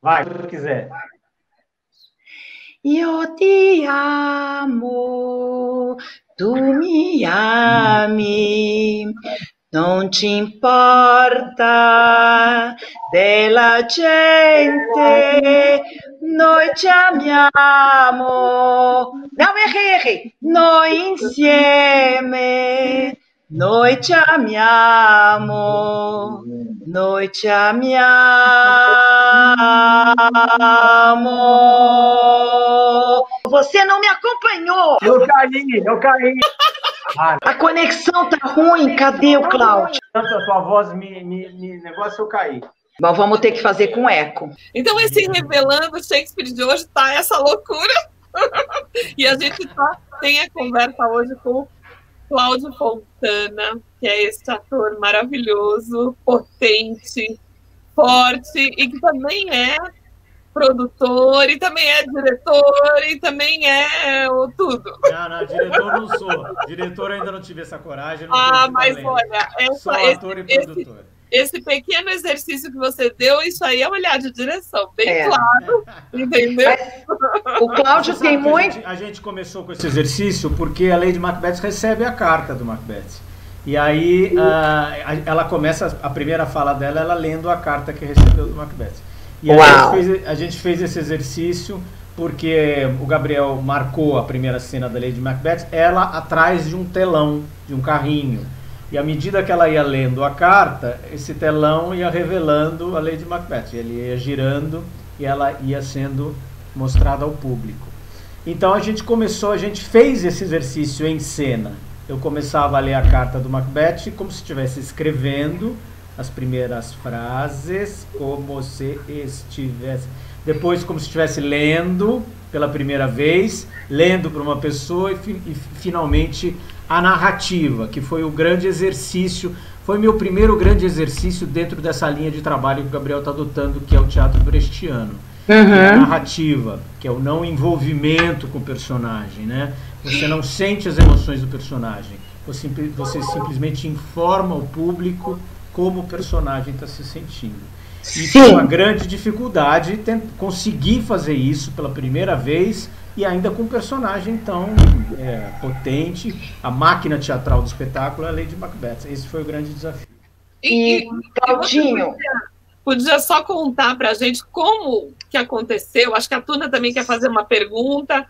Vai, se quiser. Io ti amo, tu mi ami, non ci importa della gente, noi ci amiamo. Não, errei. Noi insieme, noi ci amiamo, noi ci amiamo. Você não me acompanhou. Eu caí. A conexão tá ruim. Cadê o Cláudio? Tanto a tua voz negócio eu caí. Bom, vamos ter que fazer com eco. Então, esse Revelando Shakespeare de hoje tá essa loucura. E a gente tem a conversa hoje com o Cláudio Fontana, que é esse ator maravilhoso, potente, forte, e que também é produtor, e também é diretor, e também é tudo. Não, diretor não sou. Diretor ainda não tive essa coragem. Mas olha, sou ator e produtor. Esse pequeno exercício que você deu, isso aí é olhar de direção, bem claro, entendeu? O Cláudio tem muito... A gente começou com esse exercício porque a Lady Macbeth recebe a carta do Macbeth. E aí ela começa, a primeira fala dela, ela lendo a carta que recebeu do Macbeth. E a gente fez esse exercício porque o Gabriel marcou a primeira cena da Lady Macbeth, ela atrás de um telão, de um carrinho. E à medida que ela ia lendo a carta, esse telão ia revelando a Lady Macbeth. Ele ia girando e ela ia sendo mostrada ao público. Então a gente fez esse exercício em cena. Eu começava a ler a carta do Macbeth como se estivesse escrevendo as primeiras frases, como se estivesse... Depois como se estivesse lendo pela primeira vez, lendo para uma pessoa e finalmente a narrativa, que foi o grande exercício, foi meu primeiro grande exercício dentro dessa linha de trabalho que o Gabriel está adotando, que é o teatro brechtiano. A narrativa, que é o não envolvimento com o personagem, né? Você não sente as emoções do personagem, você simplesmente informa o público como o personagem está se sentindo. E foi uma grande dificuldade conseguir fazer isso pela primeira vez e ainda com um personagem tão potente, a máquina teatral do espetáculo é a Lady Macbeth. Esse foi o grande desafio. E Claudinho, podia só contar para a gente como que aconteceu? Acho que a Tuna também quer fazer uma pergunta.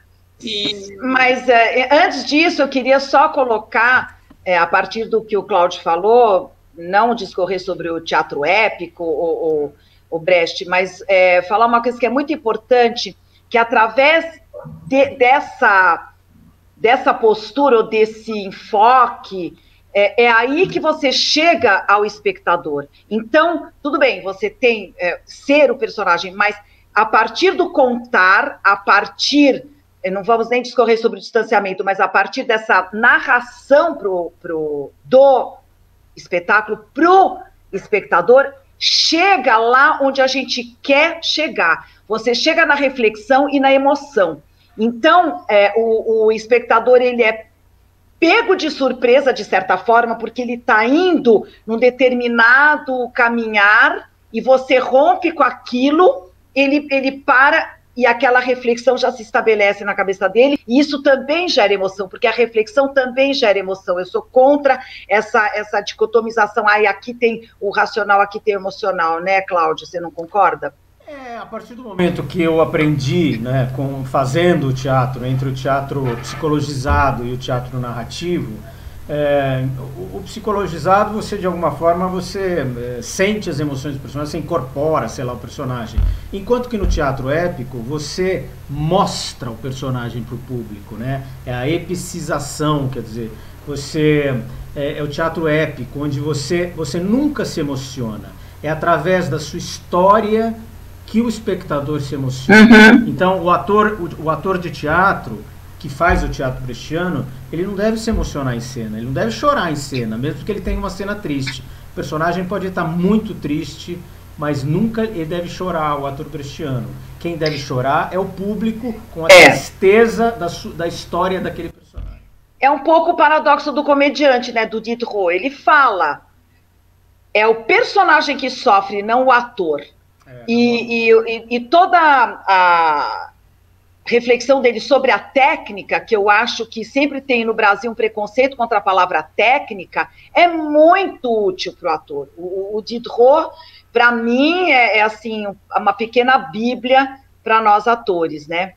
Mas antes disso, eu queria só colocar, a partir do que o Cláudio falou, não discorrer sobre o teatro épico, o Brecht, mas falar uma coisa que é muito importante, que através dessa postura ou desse enfoque, é aí que você chega ao espectador. Então, tudo bem, você tem ser o personagem, mas a partir do contar, não vamos nem discorrer sobre o distanciamento, mas a partir dessa narração do espetáculo para o espectador, chega lá onde a gente quer chegar. Você chega na reflexão e na emoção. Então, o espectador, ele é pego de surpresa, de certa forma, porque ele está indo num determinado caminhar e você rompe com aquilo, ele para e aquela reflexão já se estabelece na cabeça dele, e isso também gera emoção, porque a reflexão também gera emoção. Eu sou contra essa dicotomização, aqui tem o racional, aqui tem o emocional, né, Cláudio? Você não concorda? A partir do momento que eu aprendi, né, fazendo o teatro, entre o teatro psicologizado e o teatro narrativo, o psicologizado, você de alguma forma, você sente as emoções do personagem, você incorpora, sei lá, o personagem. Enquanto que no teatro épico, você mostra o personagem para o público, né? É a epicização, quer dizer, é o teatro épico, onde você nunca se emociona. É através da sua história que o espectador se emociona. Então, o ator de teatro que faz o teatro brechtiano, ele não deve se emocionar em cena, ele não deve chorar em cena, mesmo que ele tenha uma cena triste. O personagem pode estar muito triste, mas nunca ele deve chorar, o ator brechtiano. Quem deve chorar é o público com a tristeza da história daquele personagem. É um pouco o paradoxo do comediante, né, do Diderot. Ele fala, é o personagem que sofre, não o ator. E toda a reflexão dele sobre a técnica, que eu acho que sempre tem no Brasil um preconceito contra a palavra técnica, é muito útil para o ator. O Diderot, para mim, assim, uma pequena bíblia para nós atores, né?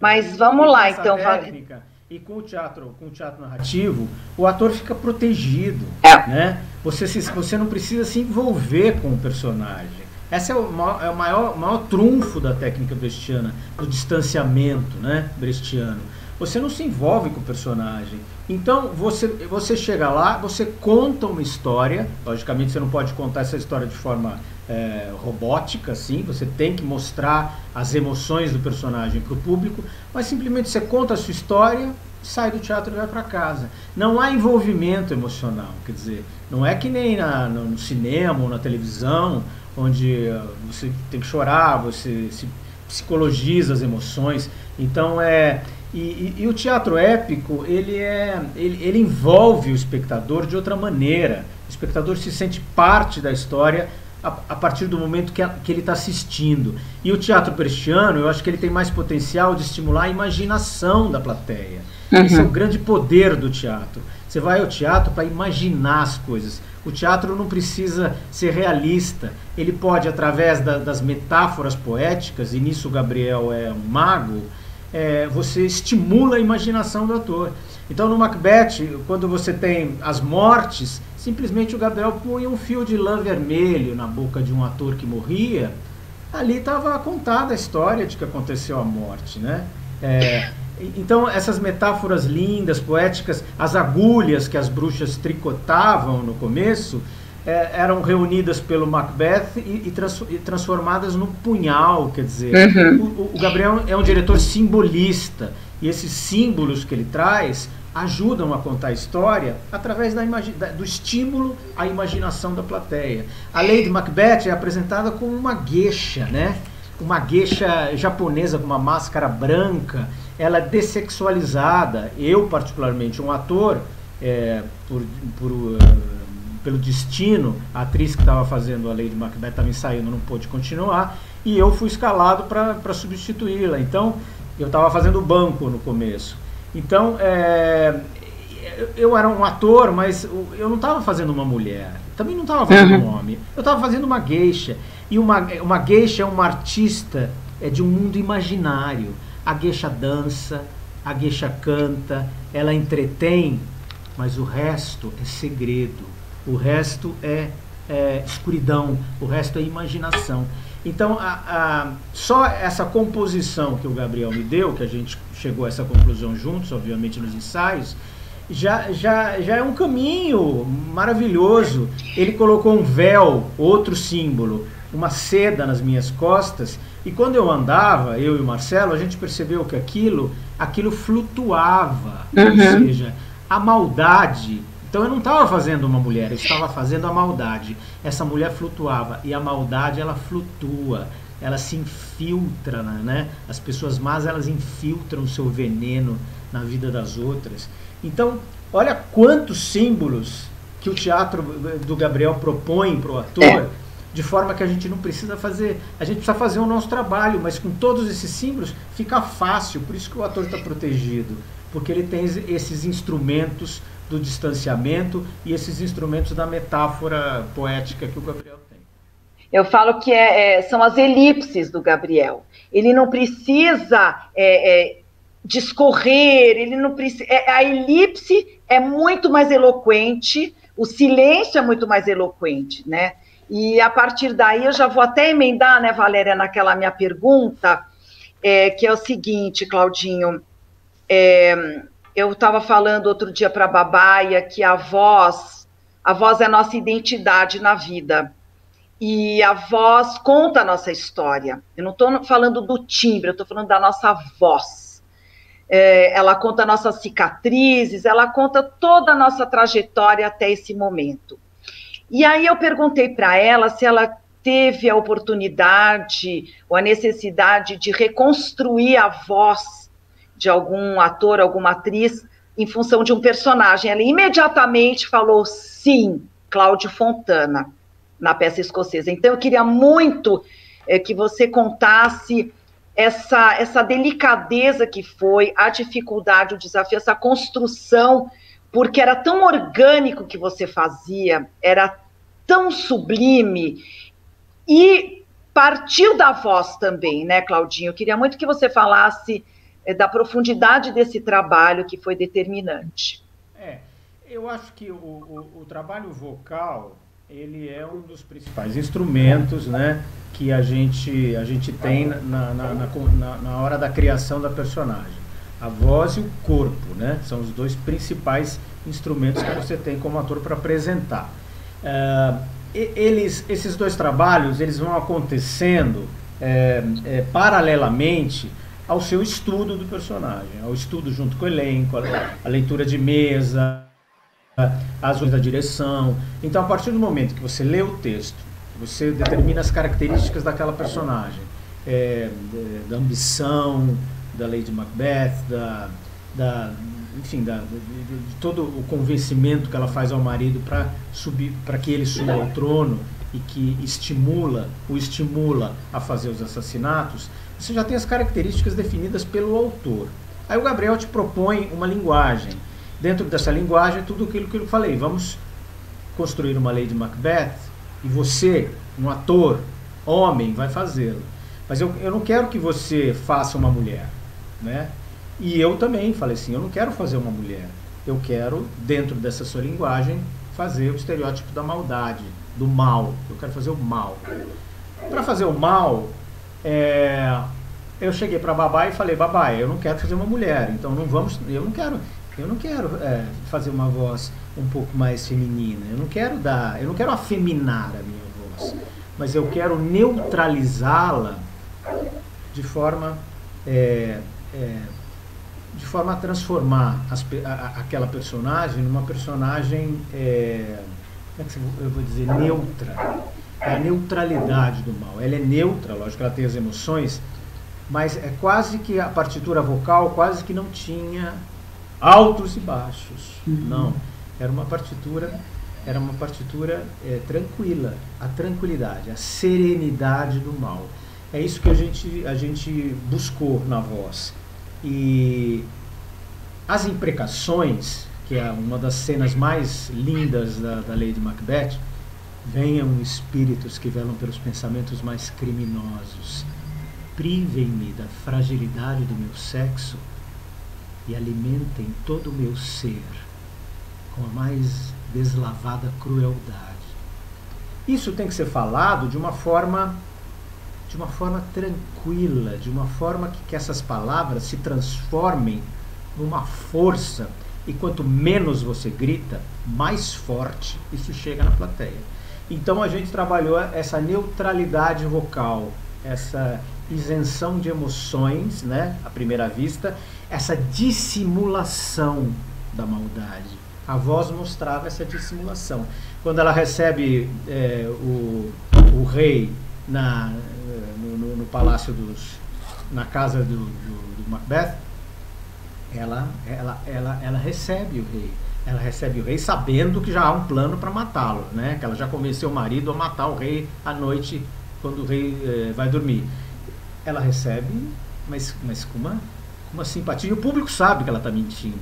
Mas vamos lá, então. Técnica, e com o teatro narrativo, o ator fica protegido, né? Você não precisa se envolver com o personagem. Esse é o maior trunfo da técnica brechtiana, do distanciamento, né, brechtiano. Você não se envolve com o personagem. Então, você chega lá, você conta uma história. Logicamente, você não pode contar essa história de forma robótica, assim. Você tem que mostrar as emoções do personagem para o público, mas simplesmente você conta a sua história, sai do teatro e vai para casa. Não há envolvimento emocional, quer dizer, não é que nem no cinema ou na televisão, onde você tem que chorar, você se psicologiza as emoções. Então e o teatro épico, ele envolve o espectador de outra maneira. O espectador se sente parte da história a partir do momento que ele está assistindo. E o teatro brechtiano, eu acho que ele tem mais potencial de estimular a imaginação da plateia. Esse é o grande poder do teatro. Você vai ao teatro para imaginar as coisas. O teatro não precisa ser realista. Ele pode, através das metáforas poéticas, e nisso o Gabriel é um mago, você estimula a imaginação do ator. Então, no Macbeth, quando você tem as mortes, simplesmente o Gabriel punha um fio de lã vermelho na boca de um ator que morria. Ali estava contada a história de que aconteceu a morte, né? Então, essas metáforas lindas, poéticas, as agulhas que as bruxas tricotavam no começo, eram reunidas pelo Macbeth e transformadas num punhal, quer dizer, o Gabriel é um diretor simbolista, e esses símbolos que ele traz ajudam a contar a história através do estímulo à imaginação da plateia. A Lady Macbeth é apresentada como uma geisha, né? Uma geisha japonesa com uma máscara branca. Ela é dessexualizada. Eu, particularmente, um ator, pelo destino, a atriz que estava fazendo a Lady Macbeth estava ensaiando, não pôde continuar, e eu fui escalado para substituí-la. Então, eu estava fazendo banco no começo. Então, eu era um ator, mas eu não estava fazendo uma mulher, também não estava fazendo um homem, eu estava fazendo uma geisha. E uma geisha é uma artista de um mundo imaginário. A geisha dança, a geisha canta, ela entretém, mas o resto é segredo, o resto é escuridão, o resto é imaginação. Então, só essa composição que o Gabriel me deu, que a gente chegou a essa conclusão juntos, obviamente nos ensaios, já é um caminho maravilhoso. Ele colocou um véu, outro símbolo, uma seda nas minhas costas, e quando eu andava, eu e o Marcelo, a gente percebeu que aquilo flutuava, ou seja, a maldade. Então eu não estava fazendo uma mulher, eu estava fazendo a maldade. Essa mulher flutuava, e a maldade, ela flutua, ela se infiltra, né? As pessoas más, elas infiltram o seu veneno na vida das outras. Então, olha quantos símbolos que o teatro do Gabriel propõe para o ator, de forma que a gente não precisa fazer, a gente precisa fazer o nosso trabalho, mas com todos esses símbolos fica fácil, por isso que o ator está protegido, porque ele tem esses instrumentos do distanciamento e esses instrumentos da metáfora poética que o Gabriel tem. Eu falo que são as elipses do Gabriel. Ele não precisa discorrer, ele não precisa. A elipse é muito mais eloquente, o silêncio é muito mais eloquente, né? E a partir daí eu já vou até emendar, né, Valéria, naquela minha pergunta, que é o seguinte, Claudinho. Eu estava falando outro dia para a Babaia que a voz é a nossa identidade na vida. E a voz conta a nossa história. Eu não estou falando do timbre, eu estou falando da nossa voz. Ela conta nossas cicatrizes, ela conta toda a nossa trajetória até esse momento. E aí eu perguntei para ela se ela teve a oportunidade ou a necessidade de reconstruir a voz de algum ator, alguma atriz, em função de um personagem. Ela imediatamente falou sim, Cláudio Fontana, na peça escocesa. Então eu queria muito que você contasse essa delicadeza que foi, a dificuldade, o desafio, essa construção, porque era tão orgânico que você fazia, era tão sublime, e partiu da voz também, né, Claudinho? Eu queria muito que você falasse da profundidade desse trabalho que foi determinante. Eu acho que o trabalho vocal, ele é um dos principais instrumentos, né, que a gente tem na hora da criação da personagem. A voz e o corpo, né, são os dois principais instrumentos que você tem como ator para apresentar. Esses dois trabalhos, eles vão acontecendo paralelamente ao seu estudo do personagem, ao estudo junto com o elenco, a leitura de mesa, as coisas da direção. Então, a partir do momento que você lê o texto, você determina as características daquela personagem, da ambição, da Lady Macbeth, enfim, de todo o convencimento que ela faz ao marido para que ele suba ao trono e que o estimula a fazer os assassinatos. Você já tem as características definidas pelo autor. Aí o Gabriel te propõe uma linguagem. Dentro dessa linguagem, tudo aquilo que eu falei. Vamos construir uma Lady Macbeth e você, um ator, homem, vai fazê-lo. Mas eu não quero que você faça uma mulher, né? E eu também falei assim, eu não quero fazer uma mulher. Eu quero, dentro dessa sua linguagem, fazer o estereótipo da maldade, do mal. Eu quero fazer o mal. Para fazer o mal, eu cheguei para Babá e falei, Babá, eu não quero fazer uma mulher, então eu não quero fazer uma voz um pouco mais feminina, eu não quero afeminar a minha voz, mas eu quero neutralizá-la de forma a transformar aquela personagem numa personagem, como é que eu vou dizer, neutra. É a neutralidade do mal. Ela é neutra, lógico que ela tem as emoções, mas é quase que a partitura vocal quase que não tinha altos e baixos. Não, era uma partitura tranquila, a tranquilidade, a serenidade do mal. É isso que a gente buscou na voz. E as imprecações, que é uma das cenas mais lindas da Lady Macbeth, venham espíritos que velam pelos pensamentos mais criminosos, privem-me da fragilidade do meu sexo e alimentem todo o meu ser com a mais deslavada crueldade. Isso tem que ser falado de uma forma tranquila, de uma forma que essas palavras se transformem numa força, e quanto menos você grita, mais forte isso chega na plateia. Então a gente trabalhou essa neutralidade vocal, essa isenção de emoções, né, à primeira vista, essa dissimulação da maldade. A voz mostrava essa dissimulação. Quando ela recebe o rei no palácio na casa do Macbeth, ela recebe o rei. Ela recebe o rei sabendo que já há um plano para matá-lo, né? Que ela já convenceu o marido a matar o rei à noite, quando o rei vai dormir. Ela recebe, mas com uma simpatia. E o público sabe que ela está mentindo,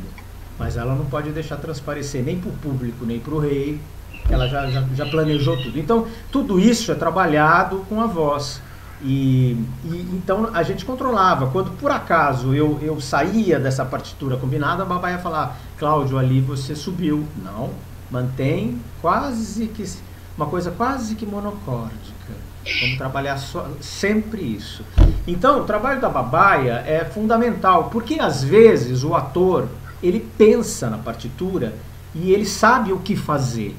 mas ela não pode deixar transparecer nem para o público, nem para o rei. Ela já planejou tudo. Então, tudo isso é trabalhado com a voz. Então a gente controlava. Quando por acaso eu saía dessa partitura combinada, a Babá ia falar, Cláudio, ali você subiu. Não, mantém uma coisa quase que monocórdica. Vamos trabalhar sempre isso. Então o trabalho da babaia é fundamental, porque às vezes o ator, ele pensa na partitura e ele sabe o que fazer,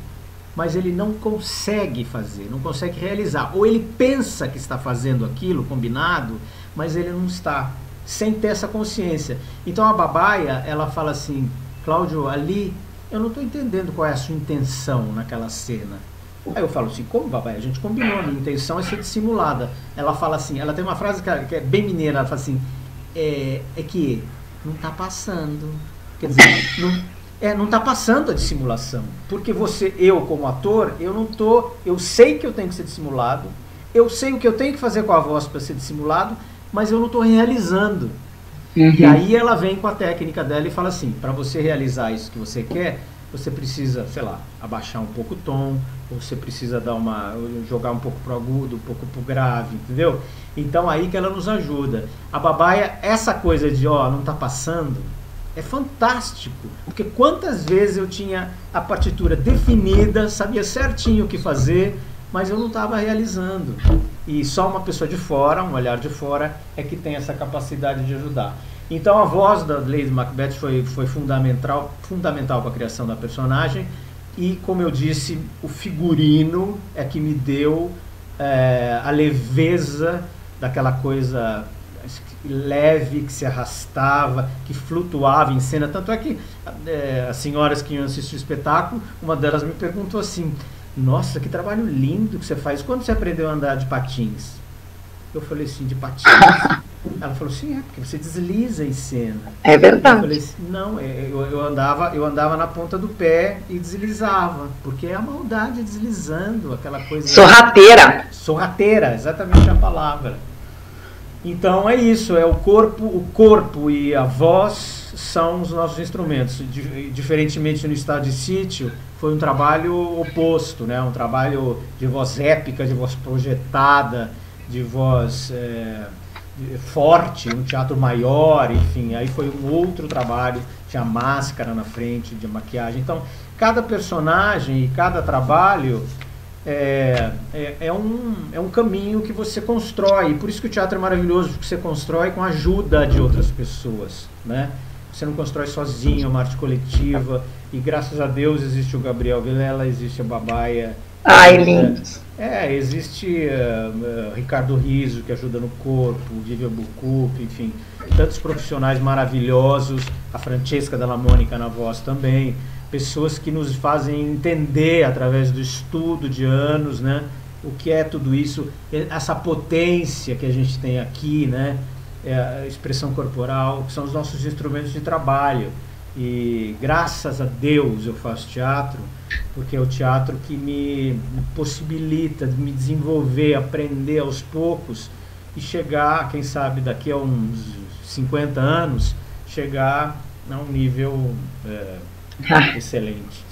mas ele não consegue fazer, não consegue realizar. Ou ele pensa que está fazendo aquilo combinado, mas ele não está, sem ter essa consciência. Então a babaia, ela fala assim, Cláudio, ali eu não estou entendendo qual é a sua intenção naquela cena. Aí eu falo assim, como, babaia? A gente combinou, a minha intenção é ser dissimulada. Ela fala assim, ela tem uma frase que é bem mineira, ela fala assim, é que não está passando. Quer dizer, não está passando a dissimulação, porque eu como ator, eu sei que eu tenho que ser dissimulado, eu sei o que eu tenho que fazer com a voz para ser dissimulado, mas eu não estou realizando. E aí ela vem com a técnica dela e fala assim, para você realizar isso que você quer, você precisa, sei lá, abaixar um pouco o tom, ou você precisa jogar um pouco pro agudo, um pouco pro grave, entendeu? Então aí que ela nos ajuda. A Babaia, essa coisa de, não tá passando, é fantástico, porque quantas vezes eu tinha a partitura definida, sabia certinho o que fazer, mas eu não estava realizando. E só uma pessoa de fora, um olhar de fora, é que tem essa capacidade de ajudar. Então a voz da Lady Macbeth foi fundamental para a criação da personagem, e como eu disse, o figurino é que me deu a leveza daquela coisa leve, que se arrastava, que flutuava em cena. Tanto é que as senhoras que iam assistir o espetáculo, uma delas me perguntou assim, nossa, que trabalho lindo que você faz, quando você aprendeu a andar de patins? Eu falei assim, de patins? Ela falou assim, porque você desliza em cena. É verdade. Eu falei assim, não, eu andava na ponta do pé e deslizava, porque é a maldade deslizando, aquela coisa... Sorrateira. Sorrateira, exatamente a palavra. Então é isso, o corpo e a voz são os nossos instrumentos. Diferentemente no Estado de Sítio, foi um trabalho oposto, né? Um trabalho de voz épica, de voz projetada, de voz forte, um teatro maior, enfim, aí foi um outro trabalho, tinha máscara na frente, de maquiagem. Então, cada personagem e cada trabalho é um caminho que você constrói, e por isso que o teatro é maravilhoso, porque você constrói com a ajuda de outras pessoas, né? Você não constrói sozinho, é uma arte coletiva, e graças a Deus existe o Gabriel Vilela, existe a Babaia. Ai, lindos. Existe Ricardo Riso, que ajuda no corpo, Vivian Bucup, enfim, tantos profissionais maravilhosos, a Francesca Della Monica na voz também, pessoas que nos fazem entender através do estudo de anos, né, o que é tudo isso, essa potência que a gente tem aqui, né, a expressão corporal, que são os nossos instrumentos de trabalho. E graças a Deus eu faço teatro, porque é o teatro que me possibilita de me desenvolver, aprender aos poucos e chegar, quem sabe daqui a uns 50 anos, chegar a um nível excelente.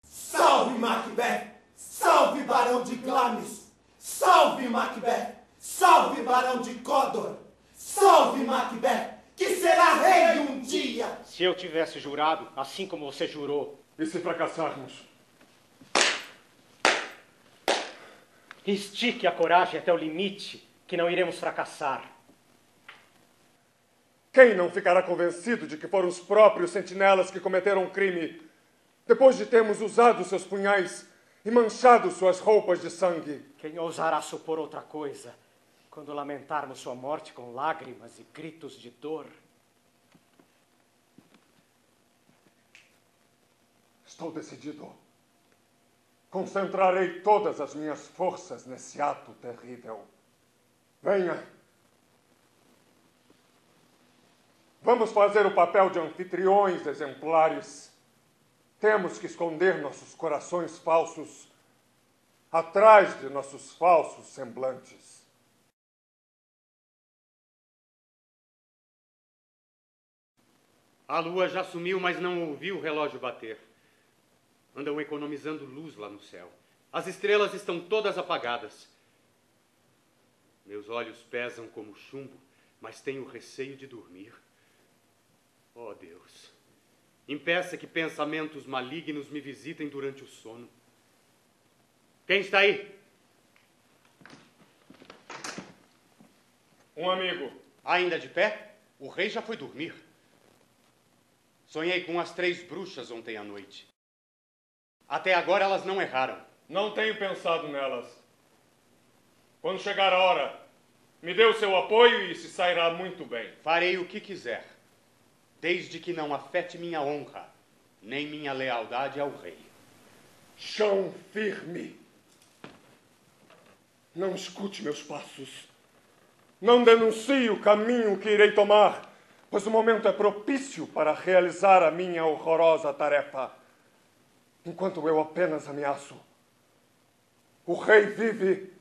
Salve Macbeth! Salve Barão de Glamis! Salve Macbeth! Salve Barão de Codor! Salve Macbeth! Que será rei um dia! Se eu tivesse jurado, assim como você jurou... E se fracassarmos? Estique a coragem até o limite, que não iremos fracassar. Quem não ficará convencido de que foram os próprios sentinelas que cometeram o crime, depois de termos usado seus punhais e manchado suas roupas de sangue? Quem ousará supor outra coisa, quando lamentarmos sua morte com lágrimas e gritos de dor? Estou decidido. Concentrarei todas as minhas forças nesse ato terrível. Venha. Vamos fazer o papel de anfitriões exemplares. Temos que esconder nossos corações falsos atrás de nossos falsos semblantes. A lua já sumiu, mas não ouviu o relógio bater. Andam economizando luz lá no céu. As estrelas estão todas apagadas. Meus olhos pesam como chumbo, mas tenho receio de dormir. Oh, Deus, impeça que pensamentos malignos me visitem durante o sono. Quem está aí? Um amigo. Ainda de pé? O rei já foi dormir. Sonhei com as 3 bruxas ontem à noite. Até agora elas não erraram. Não tenho pensado nelas. Quando chegar a hora, me dê o seu apoio e se sairá muito bem. Farei o que quiser, desde que não afete minha honra, nem minha lealdade ao rei. Chão firme. Não escute meus passos. Não denuncie o caminho que irei tomar, pois o momento é propício para realizar a minha horrorosa tarefa. Enquanto eu apenas ameaço, o rei vive.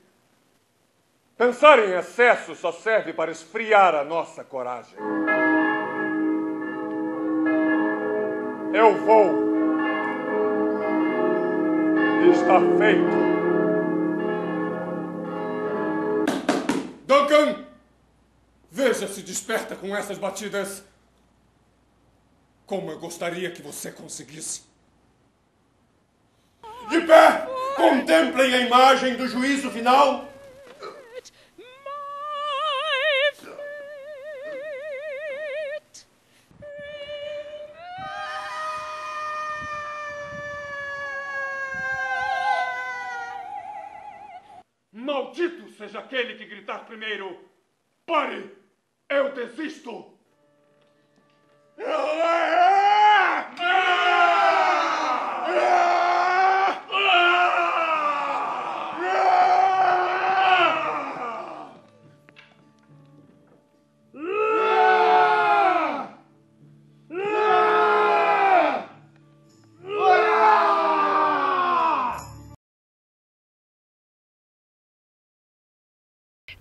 Pensar em excesso só serve para esfriar a nossa coragem. Eu vou. E está feito. Duncan! Veja se desperta com essas batidas. Como eu gostaria que você conseguisse. De pé! Contemplem a imagem do juízo final. Maldito seja aquele que gritar primeiro. Pare! Eu desisto!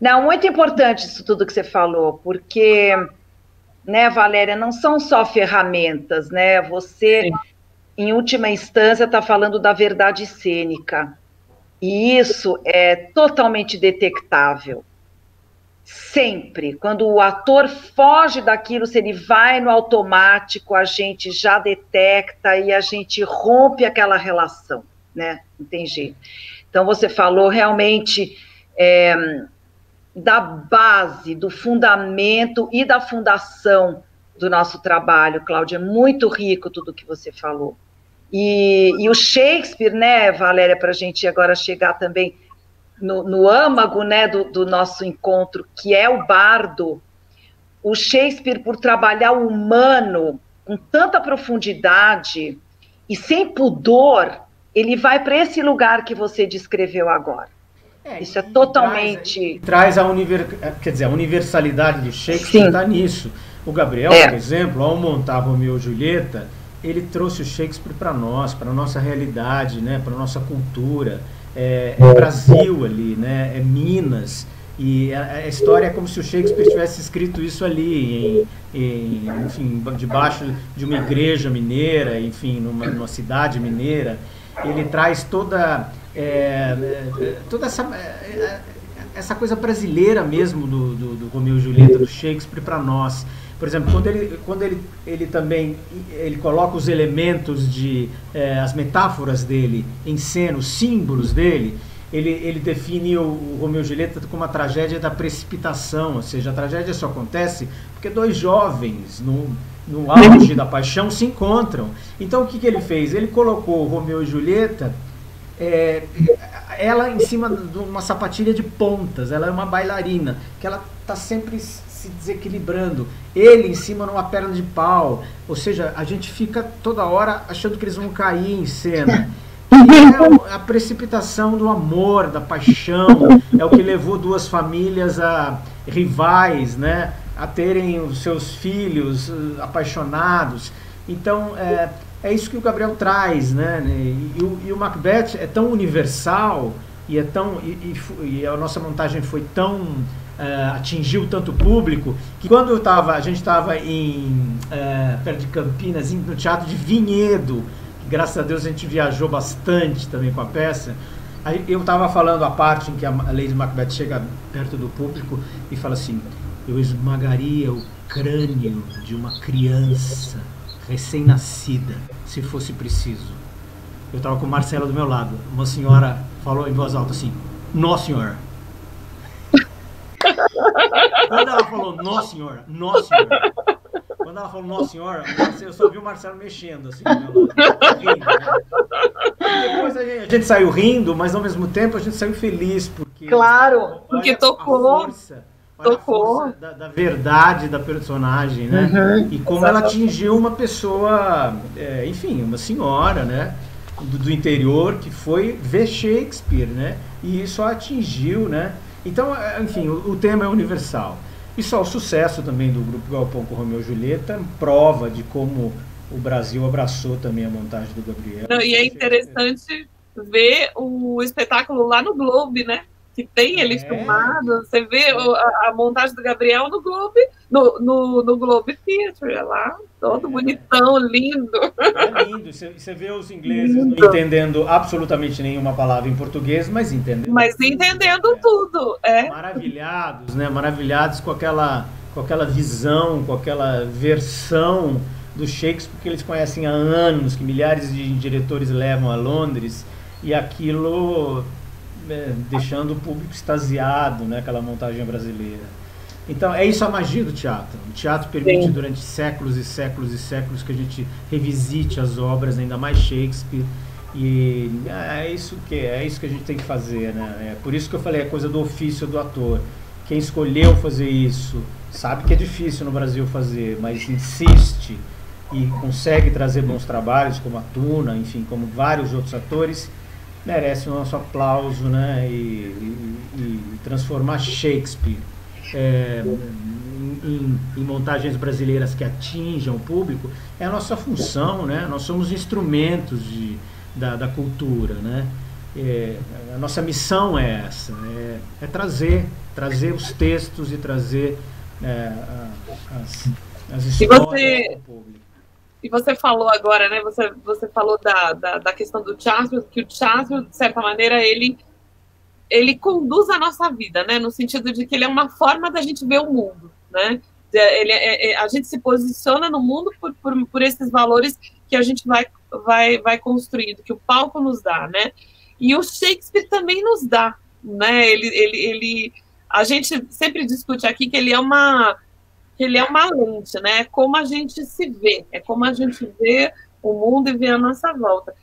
Não, muito importante isso tudo que você falou, porque, né, Valéria, não são só ferramentas, né? Você, sim, em última instância, está falando da verdade cênica. E isso é totalmente detectável. Sempre. Quando o ator foge daquilo, se ele vai no automático, a gente já detecta e a gente rompe aquela relação, né? Não tem jeito. Então, você falou realmente da base, do fundamento e da fundação do nosso trabalho, Cláudia. É muito rico tudo que você falou. E o Shakespeare, né, Valéria, para a gente agora chegar também no âmago, né, do nosso encontro, que é o bardo. O Shakespeare, por trabalhar o humano com tanta profundidade e sem pudor, ele vai para esse lugar que você descreveu agora. Isso é totalmente... Traz a universalidade de Shakespeare, está nisso. O Gabriel, por exemplo, ao montar Romeu e Julieta, ele trouxe o Shakespeare para nós, para a nossa realidade, né, para a nossa cultura. É Brasil ali, né, é Minas. E a história é como se o Shakespeare tivesse escrito isso ali, enfim, debaixo de uma igreja mineira, enfim, numa cidade mineira. Ele traz toda essa coisa brasileira mesmo do Romeu e Julieta, do Shakespeare, para nós. Por exemplo, quando ele também coloca os elementos as metáforas dele em cena, os símbolos dele, ele define o Romeu e Julieta como a tragédia da precipitação, ou seja, a tragédia só acontece porque dois jovens, no auge da paixão, se encontram. Então, o que ele fez? Ele colocou o Romeu e Julieta, ela em cima de uma sapatilha de pontas, ela é uma bailarina, que ela está sempre se desequilibrando, ele em cima numa perna de pau, ou seja, a gente fica toda hora achando que eles vão cair em cena. E é a precipitação do amor, da paixão, é o que levou duas famílias rivais, né, a terem os seus filhos apaixonados. Então, é isso que o Gabriel traz, né? E o Macbeth é tão universal e a nossa montagem foi tão atingiu tanto público que quando a gente estava perto de Campinas, no Teatro de Vinhedo, que, graças a Deus a gente viajou bastante também com a peça. Aí eu estava falando a parte em que a Lady Macbeth chega perto do público e fala assim: eu esmagaria o crânio de uma criança recém-nascida, se fosse preciso. Eu estava com o Marcelo do meu lado. Uma senhora falou em voz alta assim: nó, senhor. Quando ela falou nó, senhora, nó, senhora. Quando ela falou nó, senhora, eu só vi o Marcelo mexendo assim do meu lado. Depois a gente saiu rindo, mas ao mesmo tempo a gente saiu feliz, porque... Claro, porque tocou. A força da verdade da personagem, né? E como ela atingiu uma pessoa, enfim, uma senhora, né? Do interior, que foi ver Shakespeare, né? E isso a atingiu, né? Então, enfim, o tema é universal. E só o sucesso também do Grupo Galpão com Romeu e Julieta prova de como o Brasil abraçou também a montagem do Gabriel. Não, e é interessante ver o espetáculo lá no Globe, né? Que tem ele filmado, você vê a montagem do Gabriel no Globe, no Globe Theatre, lá, todo bonitão, lindo. É lindo, você vê os ingleses não entendendo absolutamente nenhuma palavra em português, mas entendendo. Mas entendendo tudo, Maravilhados, né? Maravilhados com aquela visão, com aquela versão do Shakespeare que eles conhecem há anos, que milhares de diretores levam a Londres, e aquilo... deixando o público extasiado, né, aquela montagem brasileira. Então, é isso a magia do teatro. O teatro permite durante séculos e séculos e séculos que a gente revisite as obras, ainda mais Shakespeare, e é isso que a gente tem que fazer, né? É por isso que eu falei a coisa do ofício do ator. Quem escolheu fazer isso sabe que é difícil no Brasil fazer, mas insiste e consegue trazer bons trabalhos, como a Tuna, enfim, como vários outros atores, merece o nosso aplauso, né? E transformar Shakespeare em montagens brasileiras que atinjam o público é a nossa função, né? Nós somos instrumentos da cultura, né? A nossa missão é essa, é trazer os textos e trazer as histórias ao público. E você falou agora, né? Você falou da questão do teatro, que o teatro, de certa maneira, ele conduz a nossa vida, né? No sentido de que ele é uma forma da gente ver o mundo, né? A gente se posiciona no mundo por esses valores que a gente vai construindo, que o palco nos dá, né? E o Shakespeare também nos dá, né? A gente sempre discute aqui que ele é uma lente, né? É como a gente se vê, é como a gente vê o mundo e vê a nossa volta.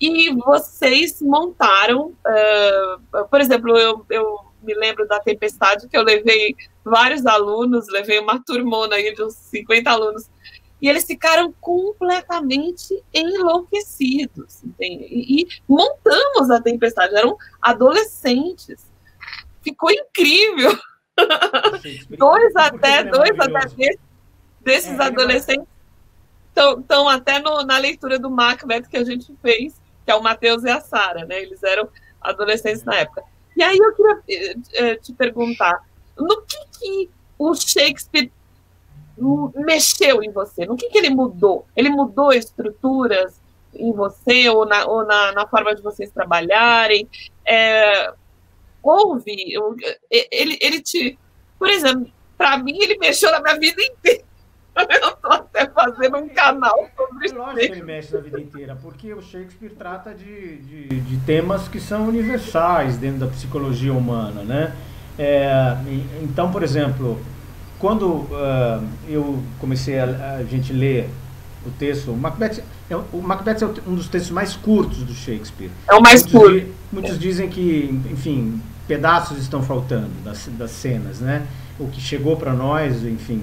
E vocês montaram, por exemplo, eu me lembro da Tempestade, que eu levei vários alunos, levei uma turmona aí de uns 50 alunos, e eles ficaram completamente enlouquecidos, entende? E montamos a Tempestade, eram adolescentes. Ficou incrível. Dois até desses adolescentes estão até na leitura do Macbeth que a gente fez, que é o Matheus e a Sara, né? Eles eram adolescentes na época. E aí eu queria te perguntar, no que o Shakespeare mexeu em você? No que ele mudou? Ele mudou estruturas em você ou na forma de vocês trabalharem? Ele te... Por exemplo, para mim, ele mexeu na minha vida inteira. Eu estou até fazendo um canal sobre isso. Lógico que ele mexe na vida inteira, porque o Shakespeare trata de temas que são universais dentro da psicologia humana, né? Então, por exemplo, quando eu comecei a gente ler o texto, o Macbeth é um dos textos mais curtos do Shakespeare. É o mais curto. Muitos dizem que, enfim, pedaços estão faltando das cenas, né? O que chegou para nós, enfim,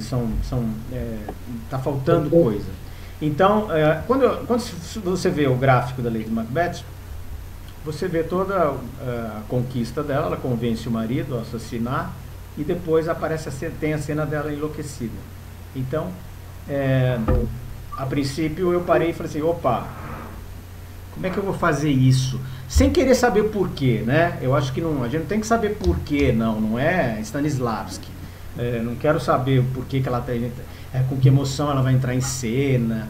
tá faltando coisa. Então, quando você vê o gráfico da Lady Macbeth, você vê toda a conquista dela, ela convence o marido a assassinar, e depois tem a cena dela enlouquecida. Então, a princípio eu parei e falei assim, opa, como é que eu vou fazer isso? Sem querer saber por quê, né? Eu acho que a gente não tem que saber por quê, não é Stanislavski. Não quero saber por que ela tem, com que emoção ela vai entrar em cena,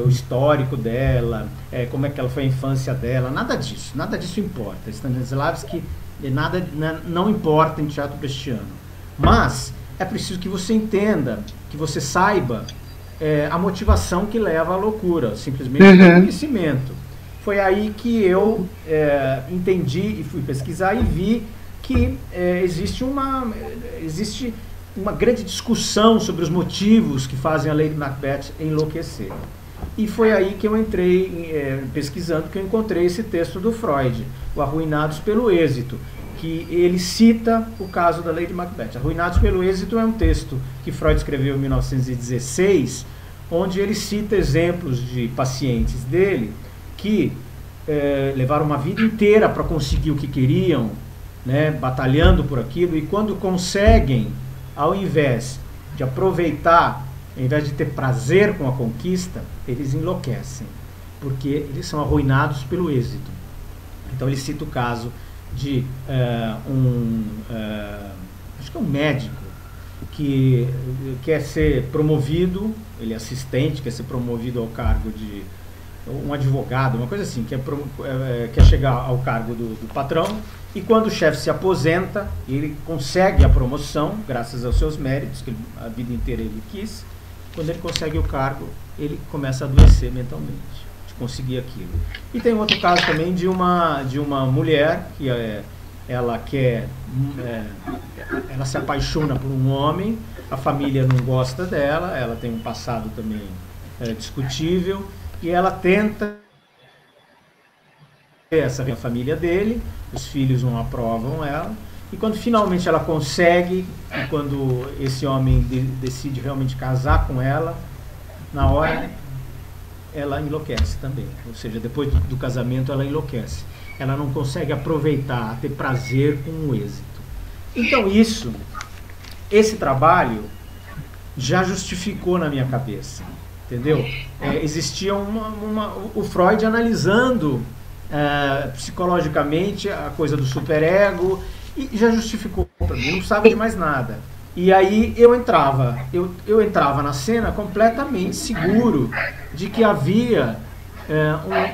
o histórico dela, como é que ela foi a infância dela, nada disso importa. Stanislavski não importa em teatro brechtiano. Mas é preciso que você entenda, que você saiba a motivação que leva à loucura, simplesmente o conhecimento. Foi aí que eu entendi e fui pesquisar e vi que existe uma grande discussão sobre os motivos que fazem a Lady Macbeth enlouquecer. E foi aí que eu entrei pesquisando, que eu encontrei esse texto do Freud, o Arruinados pelo Êxito, que ele cita o caso da Lady Macbeth. Arruinados pelo Êxito é um texto que Freud escreveu em 1916, onde ele cita exemplos de pacientes dele que levaram uma vida inteira para conseguir o que queriam, né, batalhando por aquilo, e quando conseguem, ao invés de aproveitar, ao invés de ter prazer com a conquista, eles enlouquecem, porque eles são arruinados pelo êxito. Então ele cita o caso de acho que é um médico que quer ser promovido, ele é assistente, quer ser promovido ao cargo de um advogado, uma coisa assim, quer chegar ao cargo do patrão, e quando o chefe se aposenta, ele consegue a promoção, graças aos seus méritos, que a vida inteira ele quis. Quando ele consegue o cargo, ele começa a adoecer mentalmente, de conseguir aquilo. E tem outro caso também de uma mulher que ela se apaixona por um homem, a família não gosta dela, ela tem um passado também discutível, e ela tenta essa família dele, os filhos não aprovam ela, e quando finalmente ela consegue, e quando esse homem decide realmente casar com ela, na hora ela enlouquece também, ou seja, depois do casamento ela enlouquece, ela não consegue aproveitar, ter prazer com o êxito. Então esse trabalho já justificou na minha cabeça, entendeu? Existia o Freud analisando psicologicamente a coisa do superego, e já justificou para mim, não precisava de mais nada. E aí eu entrava na cena completamente seguro de que havia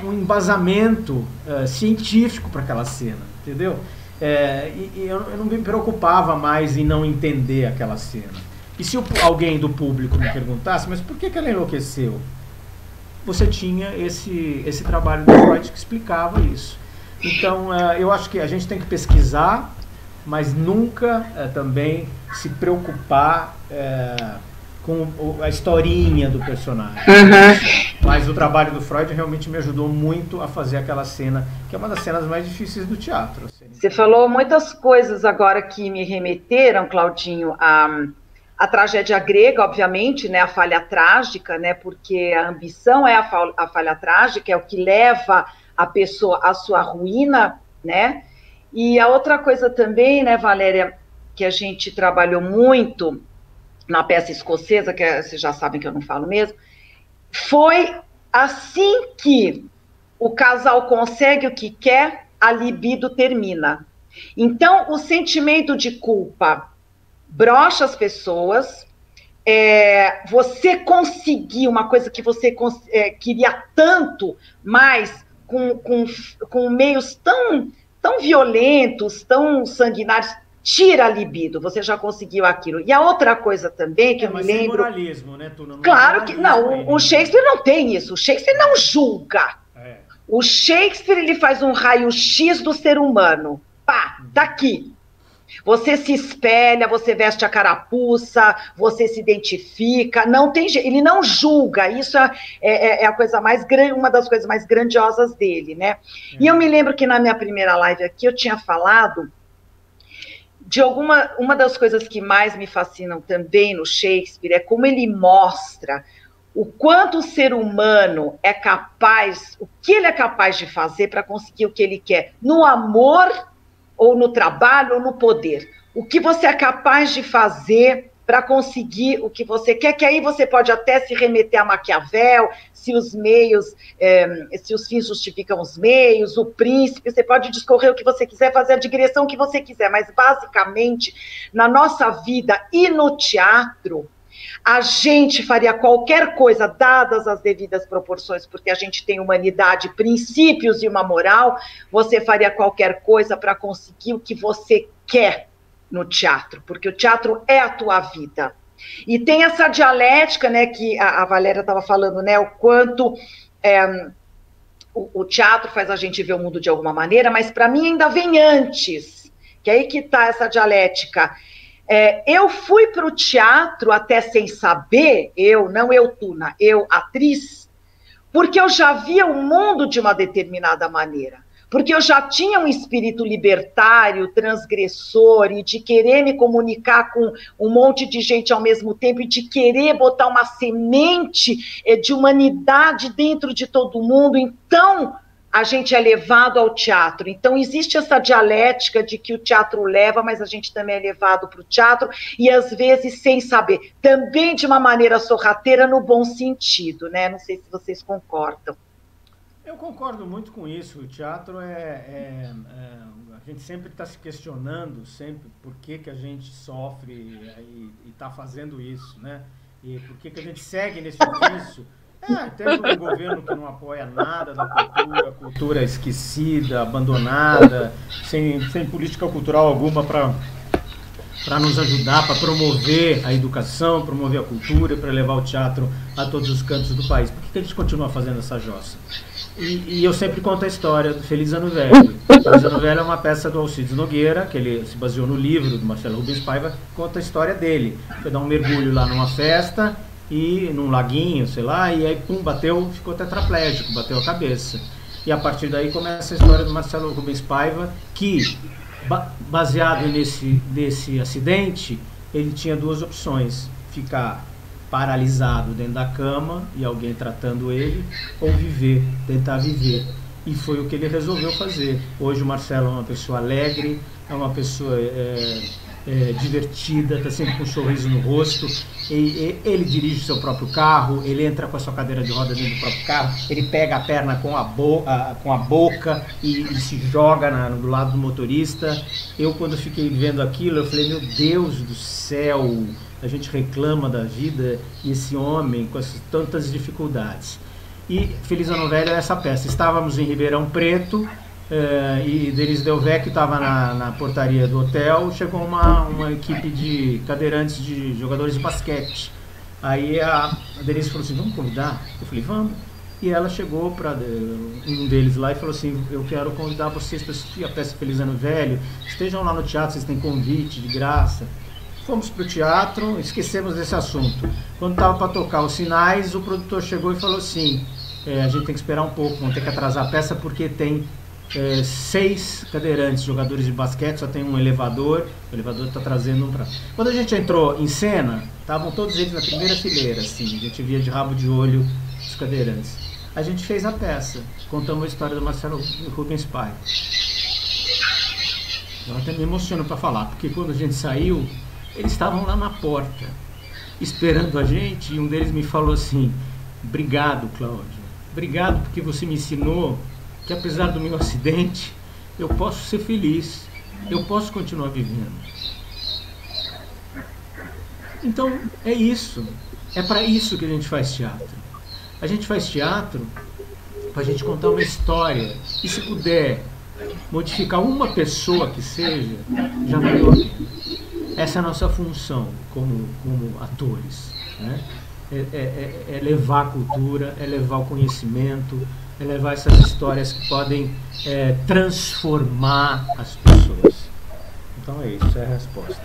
um embasamento científico para aquela cena, entendeu? E eu não me preocupava mais em não entender aquela cena. E se alguém do público me perguntasse, mas por que ela enlouqueceu? Você tinha esse trabalho do Freud que explicava isso. Então, eu acho que a gente tem que pesquisar, mas nunca também se preocupar com a historinha do personagem. Mas o trabalho do Freud realmente me ajudou muito a fazer aquela cena, que é uma das cenas mais difíceis do teatro. Você falou muitas coisas agora que me remeteram, Claudinho, a tragédia grega, obviamente, né, a falha trágica, né, porque a ambição é a falha trágica, é o que leva a pessoa à sua ruína, né? E a outra coisa também, né, Valéria, que a gente trabalhou muito na peça escocesa, que vocês já sabem que eu não falo mesmo, foi assim que o casal consegue o que quer, a libido termina. Então, o sentimento de culpa brocha as pessoas, você conseguir uma coisa que você queria tanto, mas com meios tão violentos, tão sanguinários, tira a libido, você já conseguiu aquilo. E a outra coisa também que eu me lembro... Mas moralismo, né, Tuna? Claro que não, o Shakespeare não tem isso, o Shakespeare não julga. O Shakespeare, ele faz um raio-x do ser humano. Pá, tá aqui. Você se espelha, você veste a carapuça, você se identifica, não tem jeito, ele não julga, isso é a coisa mais grande, uma das coisas mais grandiosas dele, né? E eu me lembro que na minha primeira live aqui eu tinha falado de uma das coisas que mais me fascinam também no Shakespeare, é como ele mostra o quanto o ser humano é capaz, o que ele é capaz de fazer para conseguir o que ele quer, no amor, ou no trabalho, ou no poder. O que você é capaz de fazer para conseguir o que você quer, que aí você pode até se remeter a Maquiavel, se os meios, se os fins justificam os meios, o príncipe, você pode discorrer o que você quiser, fazer a digressão que você quiser, mas basicamente, na nossa vida e no teatro, a gente faria qualquer coisa, dadas as devidas proporções, porque a gente tem humanidade, princípios e uma moral, você faria qualquer coisa para conseguir o que você quer no teatro, porque o teatro é a tua vida. E tem essa dialética, né, que a Valéria estava falando, né, o quanto o teatro faz a gente ver o mundo de alguma maneira, mas para mim ainda vem antes, que aí que está essa dialética. Eu fui para o teatro até sem saber, Tuna, eu, atriz, porque eu já via o mundo de uma determinada maneira, porque eu já tinha um espírito libertário, transgressor, e de querer me comunicar com um monte de gente ao mesmo tempo, e de querer botar uma semente de humanidade dentro de todo mundo. Então, a gente é levado ao teatro. Então, existe essa dialética de que o teatro leva, mas a gente também é levado para o teatro, e às vezes sem saber. Também de uma maneira sorrateira, no bom sentido, né? Não sei se vocês concordam. Eu concordo muito com isso. O teatro a gente sempre está se questionando sempre por que a gente sofre e está fazendo isso, né? E por que a gente segue nesse ofício. Temos um governo que não apoia nada da cultura, cultura esquecida, abandonada, sem política cultural alguma para nos ajudar, para promover a educação, promover a cultura, para levar o teatro a todos os cantos do país. Por que a gente continua fazendo essa jossa? E eu sempre conto a história do Feliz Ano Velho. Feliz Ano Velho é uma peça do Alcides Nogueira, que ele se baseou no livro do Marcelo Rubens Paiva, conta a história dele. Foi dar um mergulho lá numa festa, e num laguinho, sei lá, e aí pum, bateu, ficou tetraplégico, bateu a cabeça. E a partir daí começa a história do Marcelo Rubens Paiva, que, baseado nesse acidente, ele tinha duas opções: ficar paralisado dentro da cama e alguém tratando ele, ou viver, tentar viver. E foi o que ele resolveu fazer. Hoje o Marcelo é uma pessoa alegre, é uma pessoa divertida, está sempre com um sorriso no rosto. Ele dirige o seu próprio carro, ele entra com a sua cadeira de roda dentro do próprio carro, ele pega a perna com a boca e se joga do lado do motorista. Eu, quando fiquei vendo aquilo, eu falei, meu Deus do céu, a gente reclama da vida e esse homem com tantas dificuldades. E Feliz Ano Velho é essa peça. Estávamos em Ribeirão Preto, e Denise Delvecchio estava na portaria do hotel. Chegou uma equipe de cadeirantes, de jogadores de basquete. Aí a Denise falou assim, vamos convidar? Eu falei, vamos. E ela chegou para um deles lá e falou assim, eu quero convidar vocês para assistir a peça Feliz Ano Velho, estejam lá no teatro, vocês têm convite de graça. Fomos para o teatro, esquecemos desse assunto. Quando estava para tocar os sinais, o produtor chegou e falou assim, a gente tem que esperar um pouco, vamos ter que atrasar a peça porque tem 6 cadeirantes, jogadores de basquete, só tem um elevador, o elevador está trazendo um para... Quando a gente entrou em cena, estavam todos eles na primeira fileira, assim, a gente via de rabo de olho os cadeirantes. A gente fez a peça, contamos a história do Marcelo Rubens Paiva. Eu até me emociono para falar, porque quando a gente saiu, eles estavam lá na porta, esperando a gente, e um deles me falou assim, obrigado, Cláudio, obrigado porque você me ensinou que apesar do meu acidente, eu posso ser feliz, eu posso continuar vivendo. Então, é isso, é para isso que a gente faz teatro. A gente faz teatro para a gente contar uma história, e se puder modificar uma pessoa que seja, já valeu a pena. Essa é a nossa função como atores, né? É levar a cultura, é levar o conhecimento, é levar essas histórias que podem transformar as pessoas. Então é isso, é a resposta.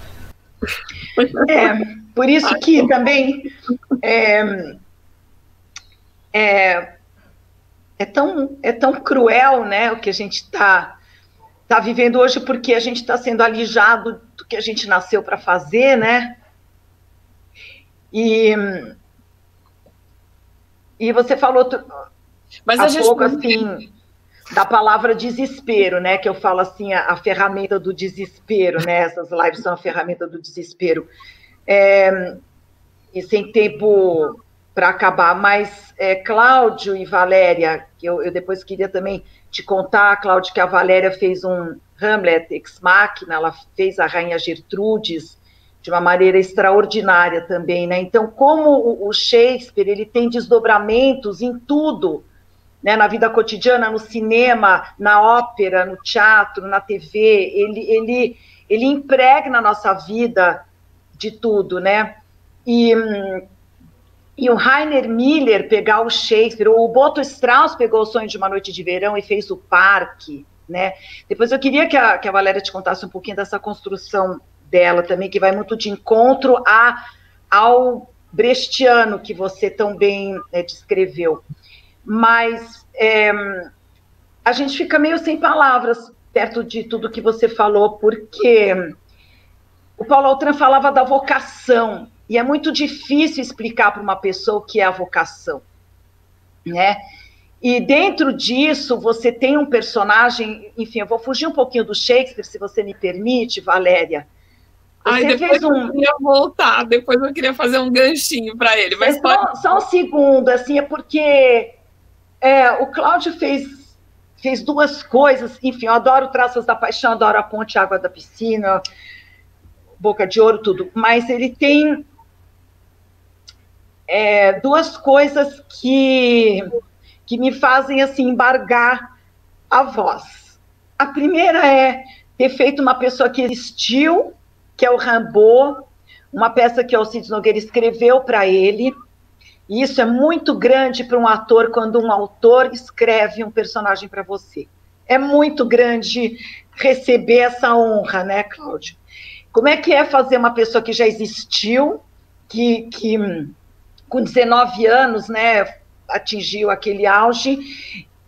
Por isso que também é tão cruel, né, o que a gente está vivendo hoje, porque a gente está sendo alijado do que a gente nasceu para fazer, né? E você falou mas há pouco, assim, da palavra desespero, né? Que eu falo assim, a ferramenta do desespero, né? Essas lives são a ferramenta do desespero. E sem tempo para acabar, mas Cláudio e Valéria, que eu depois queria também te contar, Cláudio, que a Valéria fez um Hamlet ex machina, ela fez a Rainha Gertrudes de uma maneira extraordinária também, né? Então, como o Shakespeare, ele tem desdobramentos em tudo, né? Na vida cotidiana, no cinema, na ópera, no teatro, na TV, ele impregna a nossa vida de tudo, né? E o Rainer Miller pegar o Shakespeare, o Boto Strauss pegou O Sonho de uma Noite de Verão e fez O Parque, né? Depois eu queria que a Valéria te contasse um pouquinho dessa construção dela também, que vai muito de encontro ao brechtiano que você tão bem descreveu. mas a gente fica meio sem palavras perto de tudo que você falou, porque o Paulo Autran falava da vocação, e é muito difícil explicar para uma pessoa o que é a vocação, né? E dentro disso, você tem um personagem, enfim, eu vou fugir um pouquinho do Shakespeare, se você me permite, Valéria. Depois eu queria voltar, depois eu queria fazer um ganchinho para ele. Mas só um segundo, assim, é porque o Cláudio fez duas coisas, enfim, eu adoro Traças da Paixão, adoro A Ponte Água da Piscina, Boca de Ouro, tudo, mas ele tem duas coisas que me fazem, assim, embargar a voz. A primeira é ter feito uma pessoa que existiu, que é o Rimbaud, uma peça que o Alcides Nogueira escreveu para ele, e isso é muito grande para um ator, quando um autor escreve um personagem para você. É muito grande receber essa honra, né, Cláudio? Como é que é fazer uma pessoa que já existiu, que com 19 anos, né, atingiu aquele auge,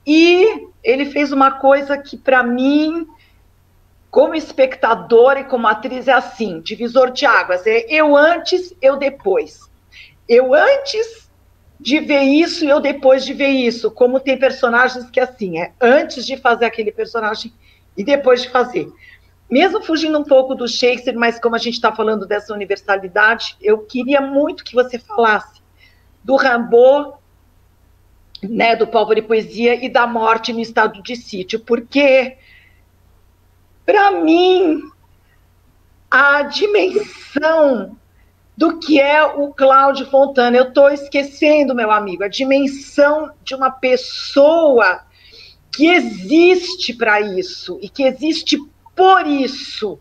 e ele fez uma coisa que, para mim, como espectadora e como atriz, é assim, divisor de águas, eu antes, eu depois. Eu antes de ver isso e eu depois de ver isso, como tem personagens que, assim, antes de fazer aquele personagem e depois de fazer. Mesmo fugindo um pouco do Shakespeare, mas como a gente está falando dessa universalidade, eu queria muito que você falasse do Rimbaud, né, do Pólvora e Poesia, e da Morte no Estado de Sítio, porque, para mim, a dimensão do que é o Cláudio Fontana, eu estou esquecendo, meu amigo, a dimensão de uma pessoa que existe para isso, e que existe por isso,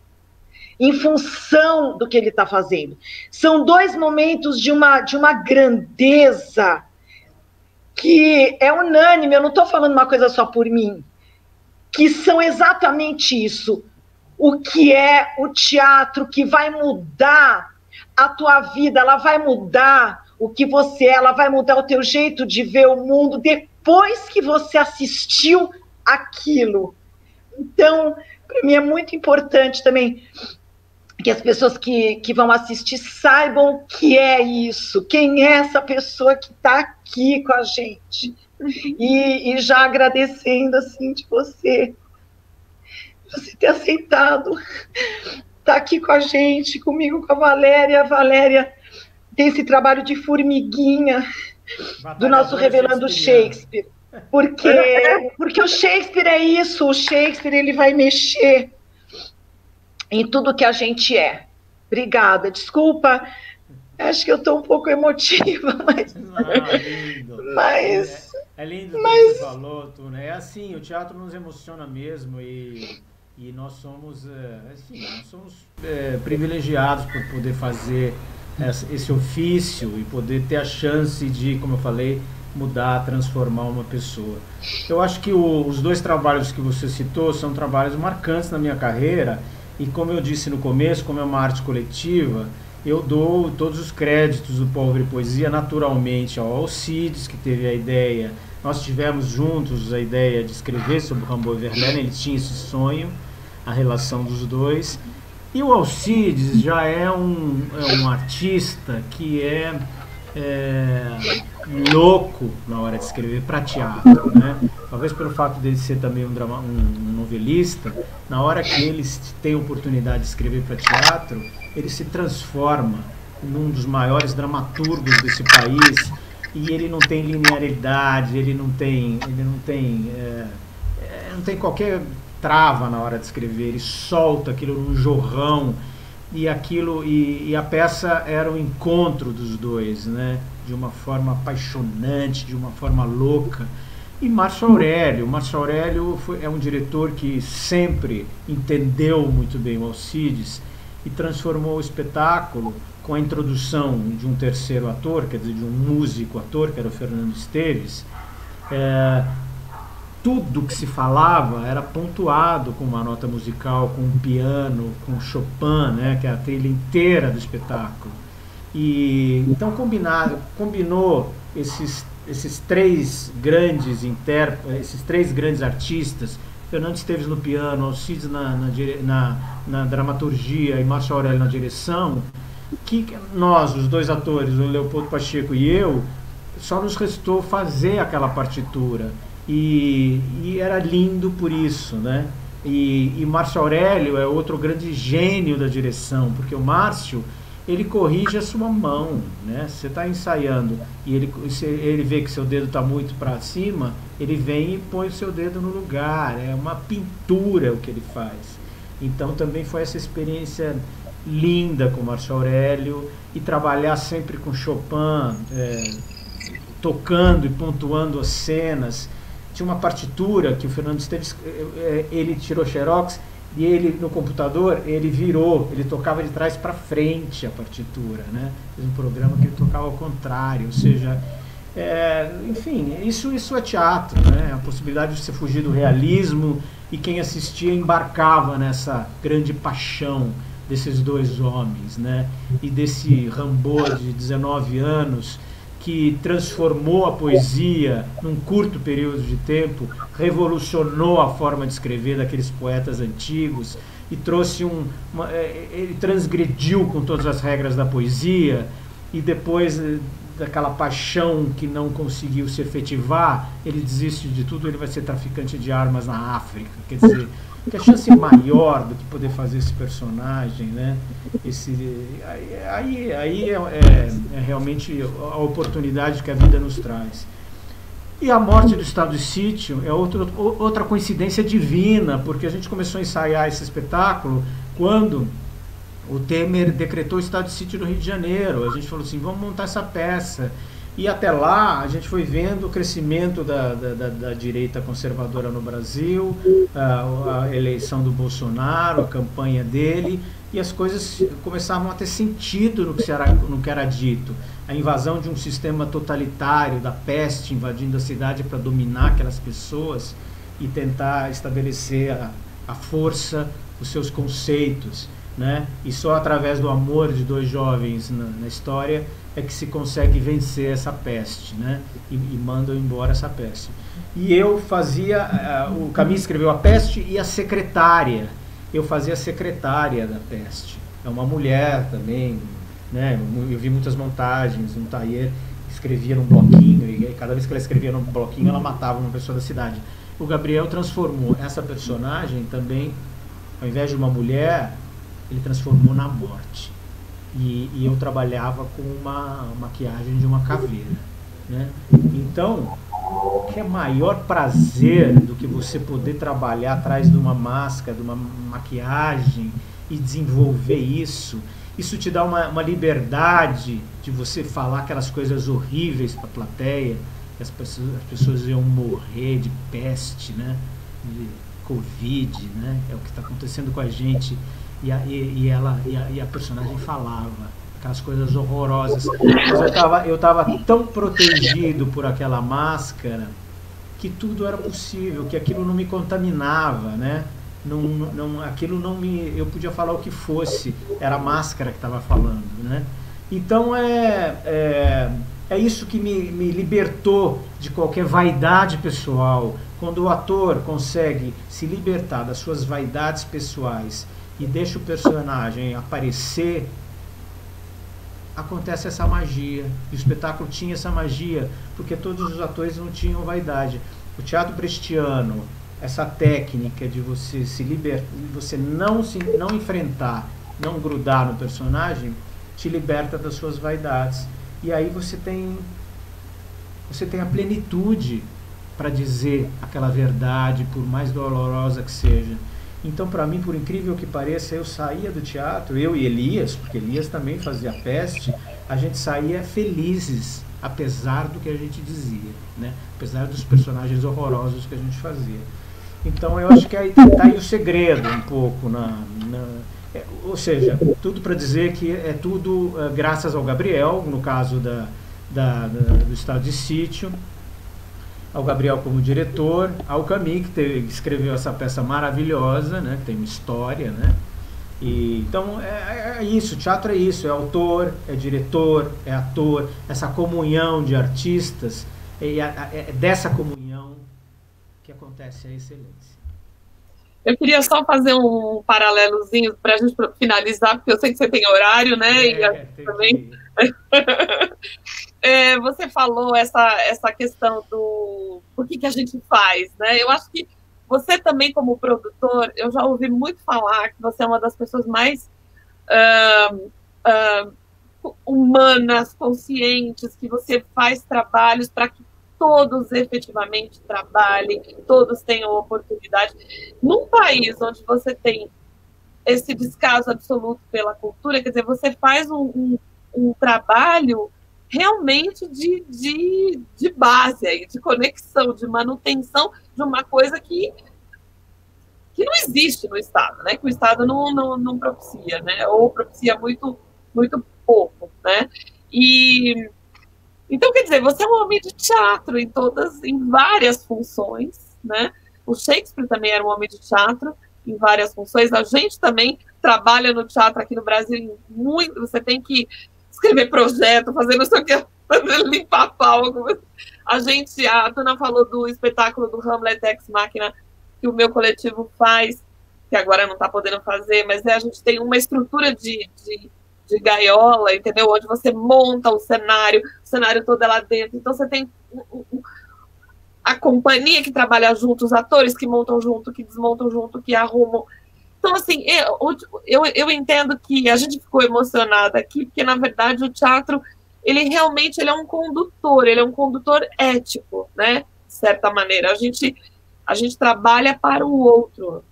em função do que ele está fazendo. São dois momentos de uma grandeza que é unânime, eu não estou falando uma coisa só por mim, que são exatamente isso, o que é o teatro que vai mudar a tua vida, ela vai mudar o que você é, ela vai mudar o teu jeito de ver o mundo depois que você assistiu aquilo. Então, para mim é muito importante também que as pessoas que vão assistir saibam o que é isso, quem é essa pessoa que está aqui com a gente. E já agradecendo, assim, de você ter aceitado estar aqui com a gente, comigo, com a Valéria. A Valéria tem esse trabalho de formiguinha do nosso Revelando Shakespeare. Porque o Shakespeare é isso, o Shakespeare ele vai mexer em tudo que a gente é. Obrigada, desculpa, acho que eu estou um pouco emotiva, mas... É lindo o que você falou, Tuna. É assim, o teatro nos emociona mesmo e nós somos, privilegiados por poder fazer esse ofício e poder ter a chance de, como eu falei, mudar, transformar uma pessoa. Eu acho que os dois trabalhos que você citou são trabalhos marcantes na minha carreira e, como eu disse no começo, como é uma arte coletiva, eu dou todos os créditos do Pólvora e Poesia naturalmente ao Alcides, que teve a ideia. Nós tivemos juntos a ideia de escrever sobre o Rimbaud e Verlaine, ele tinha esse sonho, a relação dos dois. E o Alcides já é um artista que é louco na hora de escrever para teatro, né? Talvez pelo fato dele ser também um novelista, na hora que ele tem a oportunidade de escrever para teatro, ele se transforma num dos maiores dramaturgos desse país, e ele não tem linearidade, ele não tem qualquer trava na hora de escrever, ele solta aquilo num jorrão, e a peça era o encontro dos dois, né? De uma forma apaixonante, de uma forma louca. E Márcio Aurélio é um diretor que sempre entendeu muito bem o Alcides e transformou o espetáculo com a introdução de um terceiro ator, quer dizer, de um músico ator, que era o Fernando Esteves. Tudo que se falava era pontuado com uma nota musical, com um piano, com Chopin, né, que é a trilha inteira do espetáculo. E então combinou esses esses três grandes artistas, Fernando Esteves no piano, Alcides na dramaturgia e Márcio Aurélio na direção, que nós, os dois atores, o Leopoldo Pacheco e eu, só nos restou fazer aquela partitura. E era lindo por isso, né? E Márcio Aurélio é outro grande gênio da direção, porque o Márcio, ele corrige a sua mão, né? Você está ensaiando e ele vê que seu dedo está muito para cima, ele vem e põe o seu dedo no lugar. É uma pintura o que ele faz. Então também foi essa experiência linda com o Márcio Aurélio, e trabalhar sempre com Chopin, tocando e pontuando as cenas. Tinha uma partitura que o Fernando Esteves, ele tirou xerox, e ele, no computador, ele tocava de trás para frente a partitura, né? Fez um programa que ele tocava ao contrário, ou seja, enfim, isso é teatro, né? A possibilidade de você fugir do realismo, e quem assistia embarcava nessa grande paixão desses dois homens, né? E desse Rimbaud de 19 anos, que transformou a poesia num curto período de tempo, revolucionou a forma de escrever daqueles poetas antigos e trouxe ele transgrediu com todas as regras da poesia, e depois daquela paixão que não conseguiu se efetivar, ele desiste de tudo, ele vai ser traficante de armas na África. Quer dizer, que a chance maior do que poder fazer esse personagem, né? Aí é realmente a oportunidade que a vida nos traz. E a morte do estado de sítio é outra coincidência divina, porque a gente começou a ensaiar esse espetáculo quando o Temer decretou o estado de sítio no Rio de Janeiro. A gente falou assim, vamos montar essa peça. E até lá a gente foi vendo o crescimento da direita conservadora no Brasil, a eleição do Bolsonaro, a campanha dele, e as coisas começavam a ter sentido no que era dito. A invasão de um sistema totalitário, da peste invadindo a cidade para dominar aquelas pessoas e tentar estabelecer a força dos seus conceitos, né? E só através do amor de dois jovens na história é que se consegue vencer essa peste, né? E mandam embora essa peste. E eu fazia, o Camus escreveu A Peste e a Secretária. Eu fazia a secretária da peste. É uma mulher também, né? Eu vi muitas montagens, um tailleur escrevia num bloquinho, e cada vez que ela escrevia num bloquinho, ela matava uma pessoa da cidade. O Gabriel transformou essa personagem também, ao invés de uma mulher, ele transformou na morte. E eu trabalhava com uma maquiagem de uma caveira, né? Então, que é maior prazer do que você poder trabalhar atrás de uma máscara, de uma maquiagem e desenvolver isso. Isso te dá uma liberdade de você falar aquelas coisas horríveis para a plateia, que as pessoas iam morrer de peste, né? De Covid, né? É o que está acontecendo com a gente. E a personagem falava aquelas coisas horrorosas. Mas eu estava tão protegido por aquela máscara que tudo era possível, que aquilo não me contaminava, né? Aquilo não me... Eu podia falar o que fosse, era a máscara que estava falando, né? Então é isso que me libertou de qualquer vaidade pessoal. Quando o ator consegue se libertar das suas vaidades pessoais e deixa o personagem aparecer, acontece essa magia. E o espetáculo tinha essa magia, porque todos os atores não tinham vaidade. O teatro brechtiano, essa técnica de você se libertar, você não enfrentar, não grudar no personagem, te liberta das suas vaidades. E aí você tem a plenitude para dizer aquela verdade, por mais dolorosa que seja. Então, para mim, por incrível que pareça, eu saía do teatro, eu e Elias, porque Elias também fazia Peste, a gente saía felizes, apesar do que a gente dizia, né? Apesar dos personagens horrorosos que a gente fazia. Então, eu acho que aí está aí o segredo, um pouco, ou seja, tudo para dizer que é tudo graças ao Gabriel, no caso do estado de sítio, ao Gabriel como diretor, ao Camus, que escreveu essa peça maravilhosa, né, que tem uma história, né? E, então é isso, teatro é isso, é autor, é diretor, é ator, essa comunhão de artistas é dessa comunhão que acontece a excelência. Eu queria só fazer um paralelozinho para a gente finalizar, porque eu sei que você tem horário, né? E a gente também. Você falou essa questão do por que a gente faz, né? Eu acho que você também, como produtor, eu já ouvi muito falar que você é uma das pessoas mais humanas, conscientes, que você faz trabalhos para que todos efetivamente trabalhem, todos tenham oportunidade. Num país onde você tem esse descaso absoluto pela cultura, quer dizer, você faz um trabalho realmente de base, aí, de conexão, de manutenção de uma coisa que não existe no Estado, né? Que o Estado não propicia, né? Ou propicia muito, muito pouco, né? Então, quer dizer, você é um homem de teatro em várias funções, né? O Shakespeare também era um homem de teatro em várias funções. A gente também trabalha no teatro aqui no Brasil muito. Você tem que escrever projeto, fazer não sei o que, limpar palco. A Tuna falou do espetáculo do Hamlet Ex Machina que o meu coletivo faz, que agora não está podendo fazer, mas a gente tem uma estrutura de gaiola, entendeu? Onde você monta o cenário todo é lá dentro. Então você tem a companhia que trabalha junto, os atores que montam junto, que desmontam junto, que arrumam. Então, assim, eu entendo que a gente ficou emocionada aqui, porque, na verdade, o teatro, ele realmente é um condutor ético, né? De certa maneira. A gente trabalha para o outro,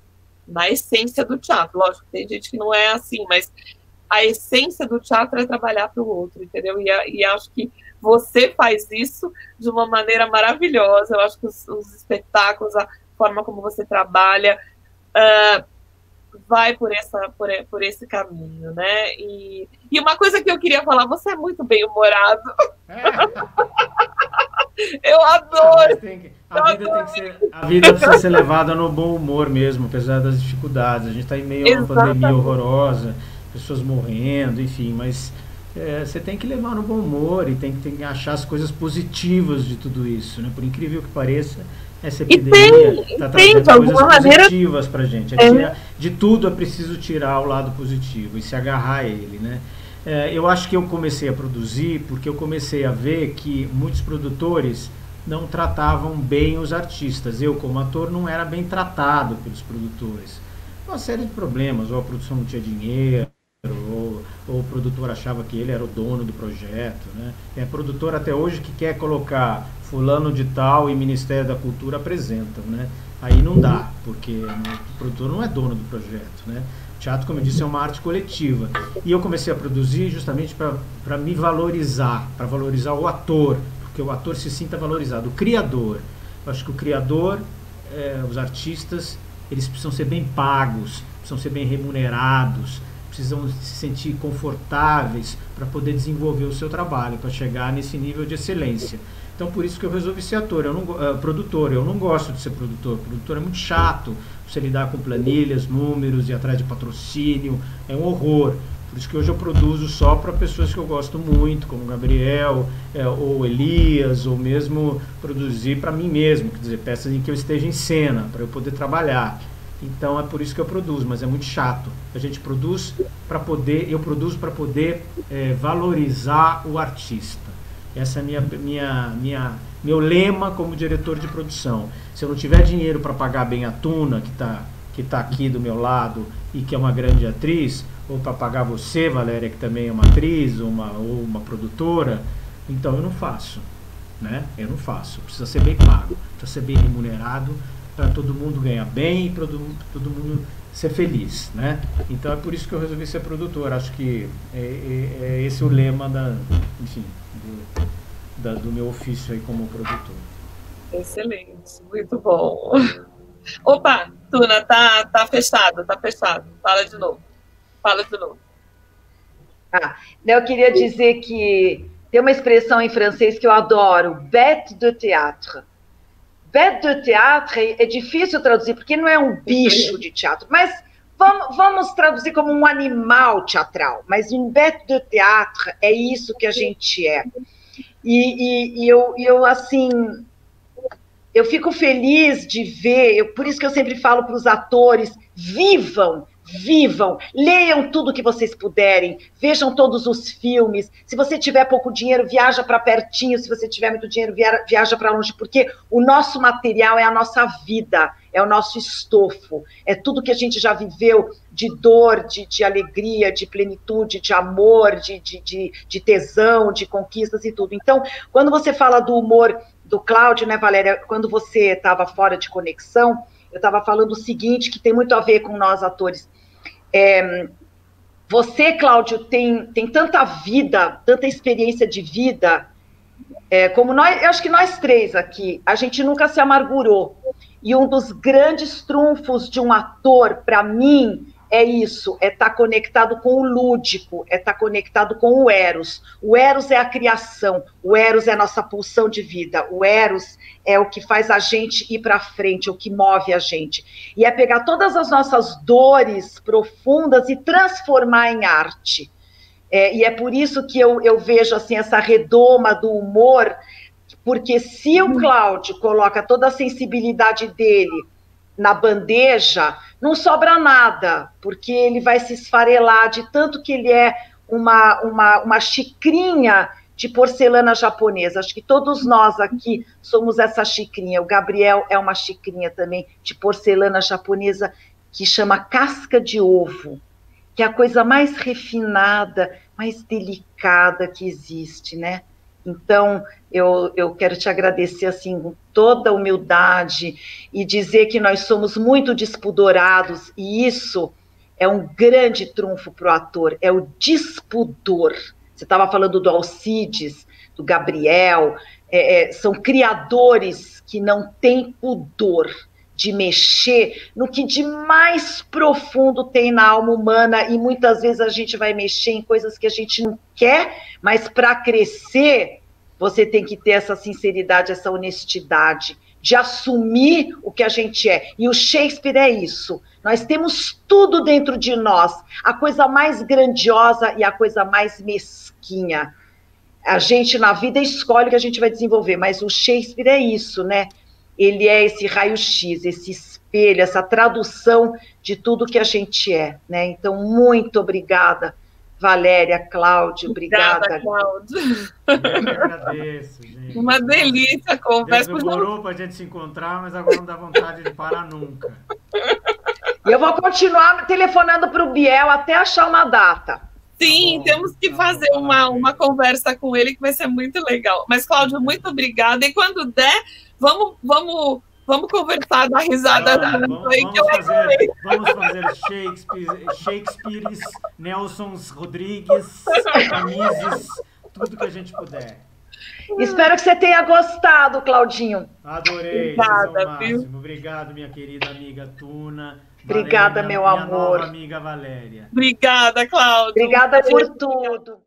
na essência do teatro. Lógico, tem gente que não é assim, mas a essência do teatro é trabalhar para o outro, entendeu? E acho que você faz isso de uma maneira maravilhosa. Eu acho que os espetáculos, a forma como você trabalha, vai por esse caminho, né? E uma coisa que eu queria falar, você é muito bem-humorado. Eu adoro. A vida precisa ser levada no bom humor mesmo, apesar das dificuldades. A gente está em meio a uma pandemia horrorosa, pessoas morrendo, enfim, mas você tem que levar no bom humor e tem que achar as coisas positivas de tudo isso, né? Por incrível que pareça, essa epidemia está trazendo coisas positivas para a gente. De tudo é preciso tirar o lado positivo e se agarrar a ele, né? Eu acho que eu comecei a produzir porque eu comecei a ver que muitos produtores não tratavam bem os artistas. Eu, como ator, não era bem tratado pelos produtores. Uma série de problemas, ou a produção não tinha dinheiro, ou o produtor achava que ele era o dono do projeto, né? Tem produtor até hoje que quer colocar fulano de tal e Ministério da Cultura apresentam, né? Aí não dá, porque o produtor não é dono do projeto, né? O teatro, como eu disse, é uma arte coletiva. E eu comecei a produzir justamente para me valorizar, para valorizar o ator, porque o ator se sinta valorizado. O criador, eu acho que o criador, os artistas, eles precisam ser bem pagos, precisam ser bem remunerados, precisam se sentir confortáveis para poder desenvolver o seu trabalho, para chegar nesse nível de excelência. Então, por isso que eu resolvi ser produtor. Eu não gosto de ser produtor. Produtor é muito chato, você lidar com planilhas, números, ir atrás de patrocínio, é um horror. Por isso que hoje eu produzo só para pessoas que eu gosto muito, como Gabriel, ou Elias, ou mesmo produzir para mim mesmo, quer dizer, peças em que eu esteja em cena, para eu poder trabalhar. Então é por isso que eu produzo, mas é muito chato. A gente produz para poder, eu produzo para poder valorizar o artista. Essa é meu lema como diretor de produção. Se eu não tiver dinheiro para pagar bem a Tuna, que tá aqui do meu lado e que é uma grande atriz, ou para pagar você, Valéria, que também é uma atriz ou uma produtora, então eu não faço, né? Eu não faço. Precisa ser bem pago, precisa ser bem remunerado, para todo mundo ganhar bem e para todo mundo ser feliz, né? Então é por isso que eu resolvi ser produtor. Acho que é esse o lema do meu ofício aí como produtor. Excelente, muito bom. Opa, Tuna, tá fechado. Fala de novo. Eu queria dizer que tem uma expressão em francês que eu adoro, bête de théâtre. Bête de théâtre é difícil traduzir, porque não é um bicho de teatro, mas vamos traduzir como um animal teatral. Mas um bête de théâtre é isso que a gente é. Eu assim, eu fico feliz de ver, por isso que eu sempre falo para os atores, vivam, leiam tudo que vocês puderem, vejam todos os filmes, se você tiver pouco dinheiro, viaja para pertinho, se você tiver muito dinheiro, viaja para longe, porque o nosso material é a nossa vida, é o nosso estofo, é tudo que a gente já viveu de dor, de alegria, de plenitude, de amor, de tesão, de conquistas e tudo. Então, quando você fala do humor do Cláudio, né, Valéria, quando você estava fora de conexão, eu estava falando o seguinte, que tem muito a ver com nós atores. Você, Cláudio, tem tanta vida, tanta experiência de vida, como nós, eu acho que nós três aqui, a gente nunca se amargurou. E um dos grandes trunfos de um ator, para mim, é isso, é estar conectado com o lúdico, é estar conectado com o Eros. O Eros é a criação, o Eros é a nossa pulsão de vida, o Eros é o que faz a gente ir para frente, o que move a gente. E é pegar todas as nossas dores profundas e transformar em arte. E é por isso que eu vejo assim, essa redoma do humor, porque se o Cláudio coloca toda a sensibilidade dele na bandeja, não sobra nada, porque ele vai se esfarelar de tanto que ele é uma xicrinha de porcelana japonesa. Acho que todos nós aqui somos essa xicrinha. O Gabriel é uma xicrinha também de porcelana japonesa que chama casca de ovo, que é a coisa mais refinada, mais delicada que existe, né? Então, eu quero te agradecer, assim, com toda a humildade e dizer que nós somos muito despudorados e isso é um grande trunfo para o ator, é o despudor. Você estava falando do Alcides, do Gabriel, são criadores que não têm pudor de mexer no que de mais profundo tem na alma humana e muitas vezes a gente vai mexer em coisas que a gente não quer, mas para crescer você tem que ter essa sinceridade, essa honestidade de assumir o que a gente é. E o Shakespeare é isso. Nós temos tudo dentro de nós, a coisa mais grandiosa e a coisa mais mesquinha. A gente na vida escolhe o que a gente vai desenvolver, mas o Shakespeare é isso, né? Ele é esse raio-x, esse espelho, essa tradução de tudo que a gente é, né? Então, muito obrigada, Valéria, Cláudio, obrigada. Cláudio. Eu que agradeço, gente. Uma delícia a conversa. Demorou para a gente se encontrar, mas agora não dá vontade de parar nunca. E eu vou continuar telefonando para o Biel até achar uma data. Sim, temos que fazer uma conversa com ele que vai ser muito legal. Mas, Cláudio, muito obrigada. E quando der, vamos conversar, dar risada. Vamos fazer Shakespeares, Nelsons Rodrigues, Camises, tudo que a gente puder. Espero que você tenha gostado, Claudinho. Adorei. Obrigada, máximo. Obrigado, minha querida amiga Tuna. Obrigada, Valéria, meu minha amor. nova amiga Valéria. Obrigada, Cláudio. Obrigada por tudo.